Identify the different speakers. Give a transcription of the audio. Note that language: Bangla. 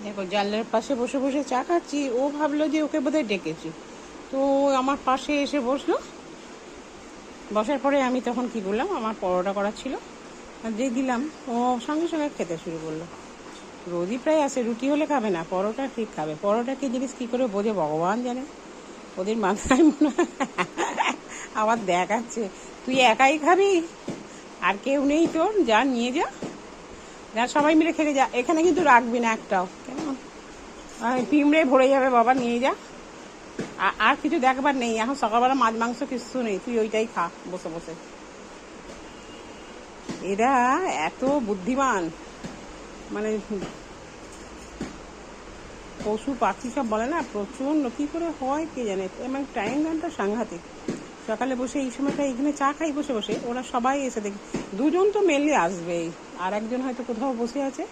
Speaker 1: দেখো জানলার পাশে বসে বসে চা খাচ্ছি, ও ভাবলো যে ওকে বোধহয় ডেকেছি, তো আমার পাশে এসে বসলো। বসার পরে আমি তখন কি করলাম, আমার পরোটা করা ছিল, দিয়ে দিলাম। ও সঙ্গে সঙ্গে খেতে শুরু করলো। রোজই প্রায় আসে, রুটি হলে খাবে না, পরোটা ঠিক খাবে। পরোটা কি জিনিস কী করে বোঝে ভগবান জানে, ওদের মাথায় মনে হয় আবার দেখাচ্ছে তুই একাই খাবি, আর কেউ নেই তোর, যা নিয়ে যা, যা সবাই মিলে খেতে যা, এখানে কিন্তু রাখবি না একটাও, কেমন পিমড়ে ভরে যাবে বাবা, নিয়ে যা। আর কিছু দেখবার নেই এখন, সকালবেলা মাছ মাংস কিছু নেই, তুই ওইটাই খা বসে বসে। এরা এত বুদ্ধিমান, মানে পশু পাখি সব বলে না, প্রচণ্ড কী করে হয় কে জানে। মানে টাইম গানটা সাংঘাতিক। সকালে বসে এই সময়টা এখানে চা খাই বসে বসে, ওরা সবাই এসে দেখি, দুজন তো মেনলি আসবেই, আর একজন হয়তো কোথাও বসে আছে,